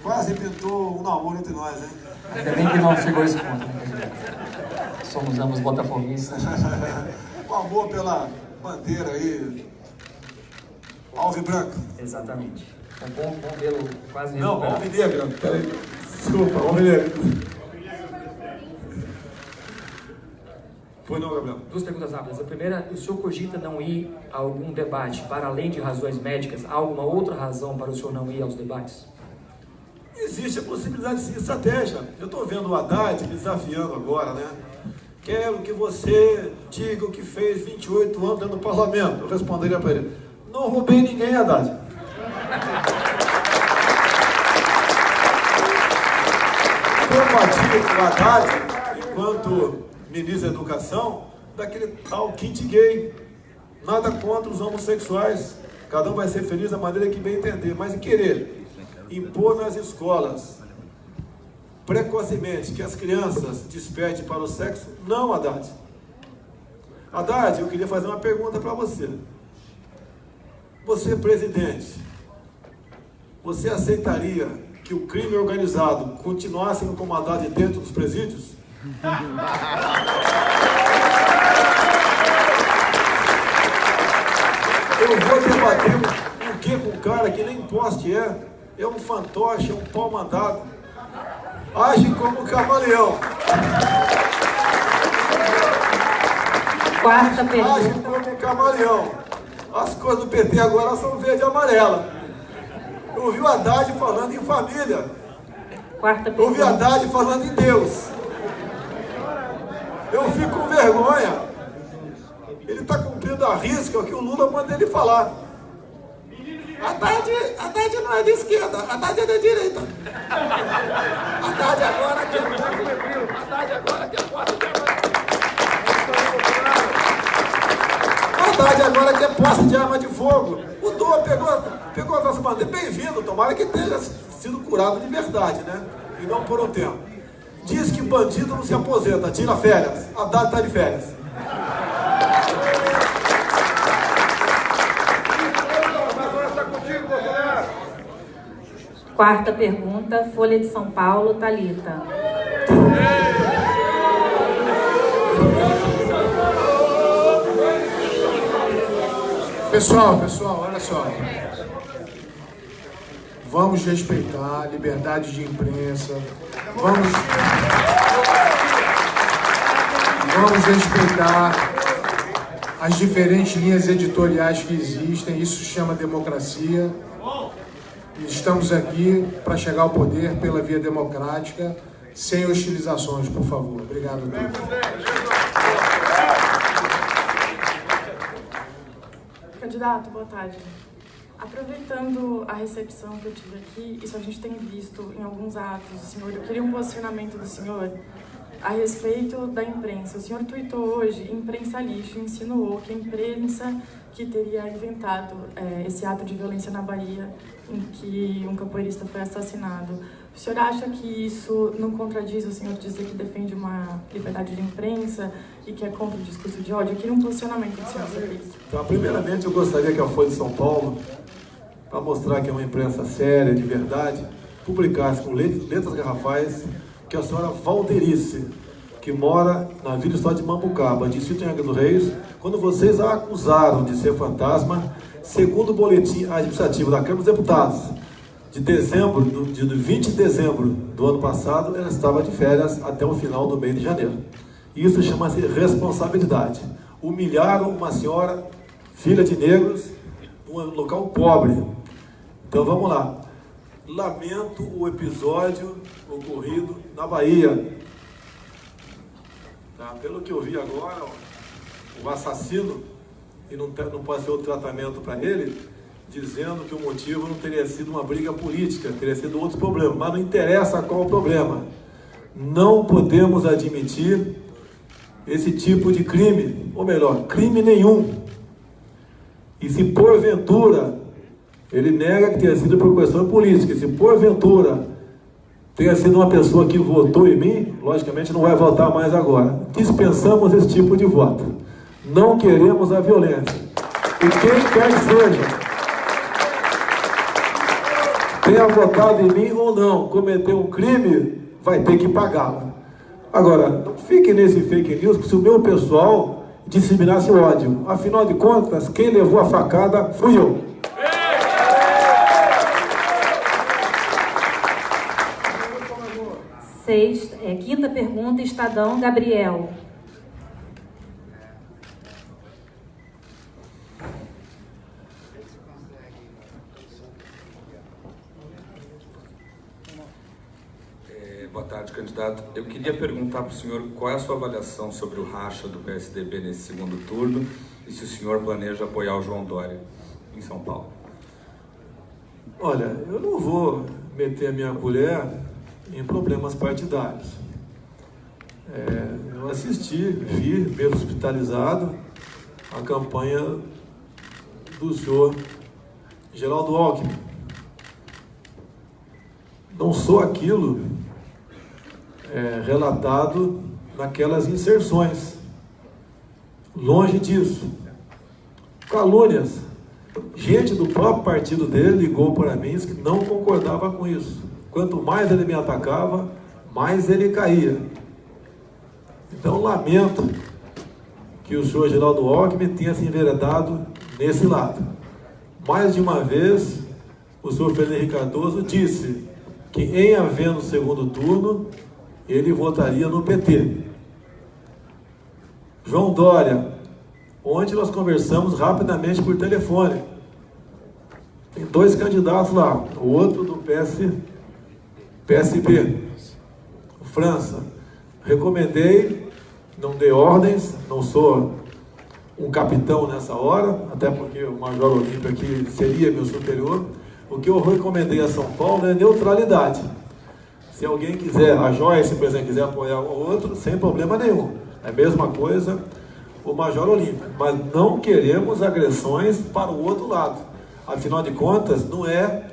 Quase pintou um namoro entre nós, hein? Ainda bem que não chegou a esse ponto, né? Somos ambos botafoguistas. O amor pela bandeira aí, alvibranca. Exatamente. É bom vê-lo quase não, recuperado. alvinegra. Peraí. Desculpa, alvinegra. Foi não, Gabriel. Duas perguntas rápidas. A primeira, o senhor cogita não ir a algum debate para além de razões médicas? Há alguma outra razão para o senhor não ir aos debates? Existe a possibilidade de estratégia. Eu estou vendo o Haddad me desafiando agora, né? Quero que você diga o que fez 28 anos dentro do parlamento. Eu responderia para ele: não roubei ninguém, Haddad. Combati o Haddad, enquanto ministro da Educação, daquele tal kit gay. Nada contra os homossexuais. Cada um vai ser feliz da maneira que bem entender. Mas querer impor nas escolas, precocemente, que as crianças despertem para o sexo, não, Haddad. Haddad, eu queria fazer uma pergunta para você. Você, presidente, você aceitaria que o crime organizado continuasse no comandado dentro dos presídios? Eu vou debater o que com um cara que nem poste é um fantoche, é um pau mandado. Age como camaleão. Quarta pergunta. Age como camaleão. As cores do PT agora são verde e amarela. Eu ouvi o Haddad falando em família. Quarta pergunta. Eu ouvi o Haddad falando em Deus. Eu fico com vergonha. Ele está cumprindo a risca o que o Lula manda ele falar. Haddad não é de esquerda, Haddad é de direita. Haddad agora quer Haddad agora quer posse de arma de fogo. Mudou, pegou a nossa bandeira. Bem-vindo, tomara que tenha sido curado de verdade, né? E não por um tempo. Diz que bandido não se aposenta, tira férias. Haddad está de férias. Quarta pergunta, Folha de São Paulo, Thalita. Pessoal, olha só. Vamos respeitar a liberdade de imprensa. Vamos respeitar as diferentes linhas editoriais que existem. Isso se chama democracia. Estamos aqui para chegar ao poder pela via democrática, sem hostilizações, por favor. Obrigado a todos. Candidato, boa tarde. Aproveitando a recepção que eu tive aqui, isso a gente tem visto em alguns atos, senhor, eu queria um posicionamento do senhor a respeito da imprensa. O senhor tuitou hoje, imprensa lixo, insinuou que a imprensa que teria inventado esse ato de violência na Bahia, em que um capoeirista foi assassinado. O senhor acha que isso não contradiz o senhor dizer que defende uma liberdade de imprensa e que é contra o discurso de ódio? Eu queria um posicionamento do senhor sobre isso. Então, primeiramente, eu gostaria que a Folha de São Paulo, para mostrar que é uma imprensa séria, de verdade, publicasse com letras garrafais que a senhora Valderice, que mora na Vila História de Mambucaba, distrito de Angra dos Reis, quando vocês a acusaram de ser fantasma, segundo o boletim administrativo da Câmara dos Deputados, de 20 de dezembro do ano passado, ela estava de férias até o final do mês de janeiro. Isso chama-se responsabilidade. Humilharam uma senhora, filha de negros, num local pobre. Então vamos lá. Lamento o episódio ocorrido na Bahia. Tá? Pelo que eu vi agora, o assassino, e não pode ser outro tratamento para ele, dizendo que o motivo não teria sido uma briga política, teria sido outros problemas. Mas não interessa qual o problema. Não podemos admitir esse tipo de crime, ou melhor, crime nenhum. E se porventura, ele nega que tenha sido por questão política, se porventura tenha sido uma pessoa que votou em mim, logicamente não vai votar mais agora. Dispensamos esse tipo de voto. Não queremos a violência. E quem quer que seja, tenha votado em mim ou não, cometeu um crime, vai ter que pagá-lo. Agora, não fique nesse fake news, se o meu pessoal disseminasse ódio. Afinal de contas, quem levou a facada fui eu. Quinta pergunta, Estadão, Gabriel. Boa tarde, candidato. Eu queria perguntar para o senhor qual é a sua avaliação sobre o racha do PSDB nesse segundo turno e se o senhor planeja apoiar o João Dória em São Paulo. Olha, eu não vou meter a minha colher em problemas partidários. Eu vi, mesmo hospitalizado, a campanha do senhor Geraldo Alckmin. Não sou aquilo relatado naquelas inserções. Longe disso. Calúnias. Gente do próprio partido dele ligou para mim que não concordava com isso. Quanto mais ele me atacava, mais ele caía. Então, lamento que o senhor Geraldo Alckmin tenha se enveredado nesse lado. Mais de uma vez, o senhor Fernando Henrique Cardoso disse que, em havendo segundo turno, ele votaria no PT. João Dória, ontem nós conversamos rapidamente por telefone. Tem 2 candidatos lá, o outro do PSB, França. Recomendei, não dei ordens, não sou um capitão nessa hora, até porque o Major Olímpio aqui seria meu superior. O que eu recomendei a São Paulo é neutralidade. Se alguém quiser, a Joyce, por exemplo, quiser apoiar um ou outro, sem problema nenhum. É a mesma coisa o Major Olímpio. Mas não queremos agressões para o outro lado. Afinal de contas, não é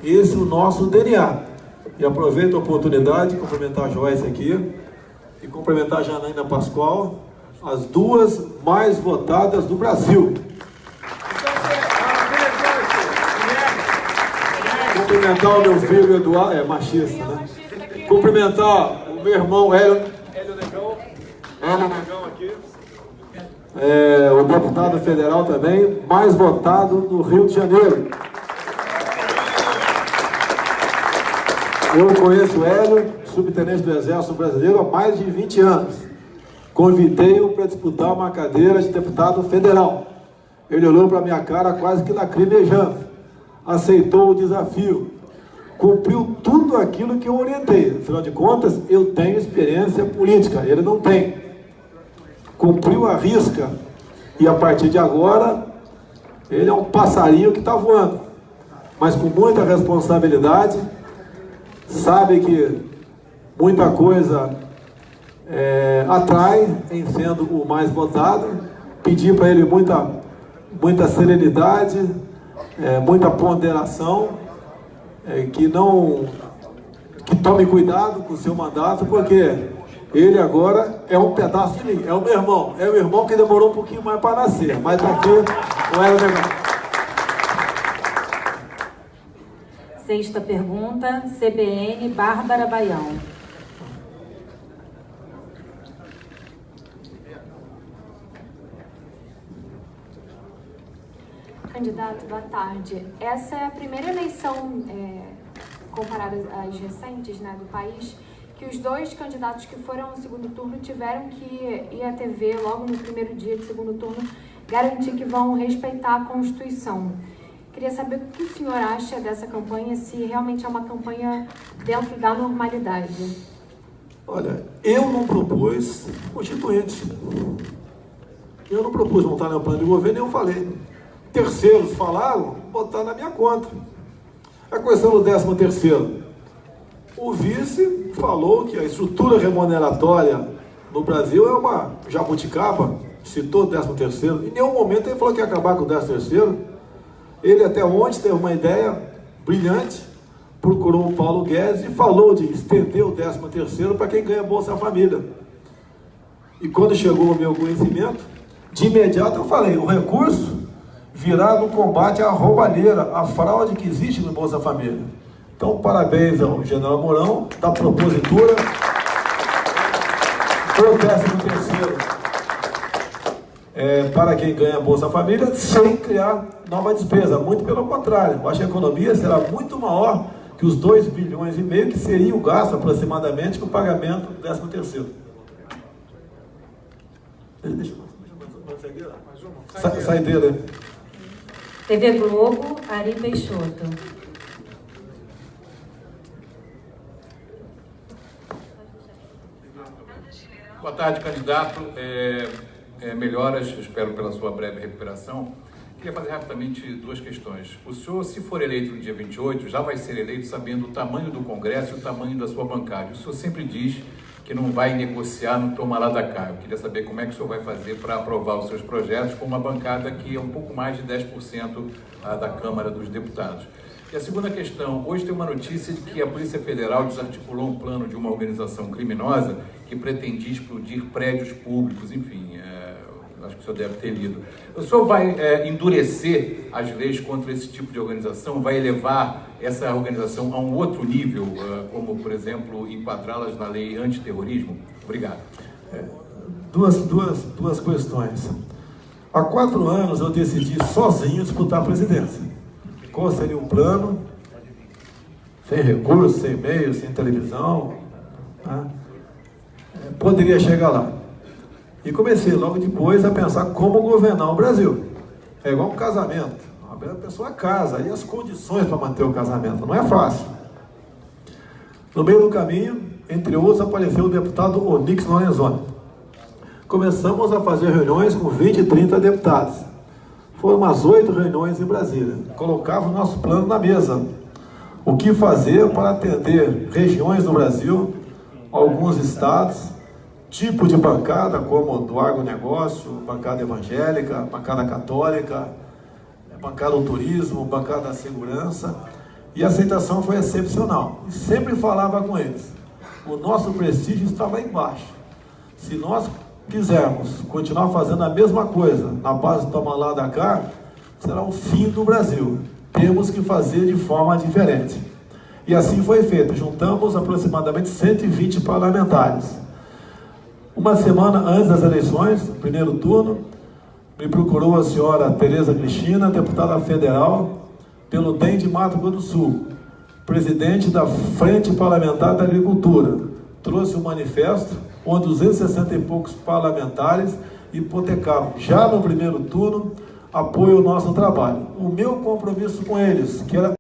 esse o nosso DNA. E aproveito a oportunidade de cumprimentar a Joyce aqui e cumprimentar a Janaína Pascoal, as 2 mais votadas do Brasil. Cumprimentar o meu filho Eduardo, machista, né? Cumprimentar o meu irmão Hélio Negão aqui. O deputado federal também, mais votado no Rio de Janeiro. Eu conheço o Hélio, subtenente do Exército Brasileiro, há mais de 20 anos. Convidei-o para disputar uma cadeira de deputado federal. Ele olhou para a minha cara quase que lacrimejando. Aceitou o desafio. Cumpriu tudo aquilo que eu orientei. Afinal de contas, eu tenho experiência política, ele não tem. Cumpriu a risca. E a partir de agora, ele é um passarinho que está voando. Mas com muita responsabilidade, sabe que muita coisa atrai em sendo o mais votado. Pedi para ele muita serenidade, muita ponderação, que tome cuidado com o seu mandato, porque ele agora é um pedaço de mim, é o meu irmão, é o irmão que demorou um pouquinho mais para nascer, mas está aqui, não era legal. Sexta pergunta, CBN, Bárbara Baião. Candidato, boa tarde. Essa é a primeira eleição, comparada às recentes, né, do país, que os 2 candidatos que foram ao segundo turno tiveram que ir à TV logo no primeiro dia de segundo turno garantir que vão respeitar a Constituição. Queria saber o que o senhor acha dessa campanha, se realmente é uma campanha dentro da normalidade. Olha, eu não propus constituinte. Eu não propus montar no plano de governo, eu falei. Terceiros falaram, botar na minha conta. A questão do 13º. O vice falou que a estrutura remuneratória no Brasil é uma jabuticaba, citou o 13º. Em nenhum momento ele falou que ia acabar com o 13º. Ele até ontem teve uma ideia brilhante, procurou o Paulo Guedes e falou de estender o 13º para quem ganha Bolsa Família. E quando chegou o meu conhecimento, de imediato eu falei, o recurso virá no combate à roubalheira, à fraude que existe no Bolsa Família. Então, parabéns ao general Mourão, da propositura do 13º para quem ganha Bolsa Família, sem criar nova despesa. Muito pelo contrário, eu acho que a economia será muito maior que os 2,5 bilhões que seria o gasto aproximadamente com o pagamento do 13º. Deixa eu saideira. TV Globo, Ari Peixoto. Boa tarde, candidato. Melhoras, espero pela sua breve recuperação. Queria fazer rapidamente 2 questões. O senhor, se for eleito no dia 28, já vai ser eleito sabendo o tamanho do Congresso e o tamanho da sua bancada. O senhor sempre diz que não vai negociar no toma lá da cá. Eu queria saber como é que o senhor vai fazer para aprovar os seus projetos com uma bancada que é um pouco mais de 10% da Câmara dos Deputados. E a segunda questão, hoje tem uma notícia de que a Polícia Federal desarticulou um plano de uma organização criminosa que pretendia explodir prédios públicos, enfim, acho que o senhor deve ter lido. O senhor vai endurecer as leis contra esse tipo de organização, vai elevar essa organização a um outro nível, como, por exemplo, enquadrá-las na lei antiterrorismo? Obrigado. Duas questões. Há 4 anos eu decidi sozinho disputar a presidência. Qual seria o plano? Sem recursos, sem e-mail, sem televisão. Tá? Poderia chegar lá. E comecei logo depois a pensar como governar o Brasil. É igual um casamento. A pessoa casa, e as condições para manter o casamento. Não é fácil. No meio do caminho, entre outros, apareceu o deputado Onyx Lorenzoni. Começamos a fazer reuniões com 20 e 30 deputados. Foram umas 8 reuniões em Brasília. Colocava o nosso plano na mesa. O que fazer para atender regiões do Brasil, alguns estados, tipo de bancada, como do agronegócio, bancada evangélica, bancada católica, bancada do turismo, bancada da segurança, e a aceitação foi excepcional. E sempre falava com eles, o nosso prestígio está lá embaixo. Se nós quisermos continuar fazendo a mesma coisa, na base do toma lá da cá, será o fim do Brasil. Temos que fazer de forma diferente. E assim foi feito. Juntamos aproximadamente 120 parlamentares. Uma semana antes das eleições, no primeiro turno, me procurou a senhora Tereza Cristina, deputada federal, pelo DEM de Mato Grosso do Sul, presidente da Frente Parlamentar da Agricultura. Trouxe um manifesto onde 260 e poucos parlamentares hipotecavam, já no primeiro turno, apoio ao nosso trabalho. O meu compromisso com eles, que era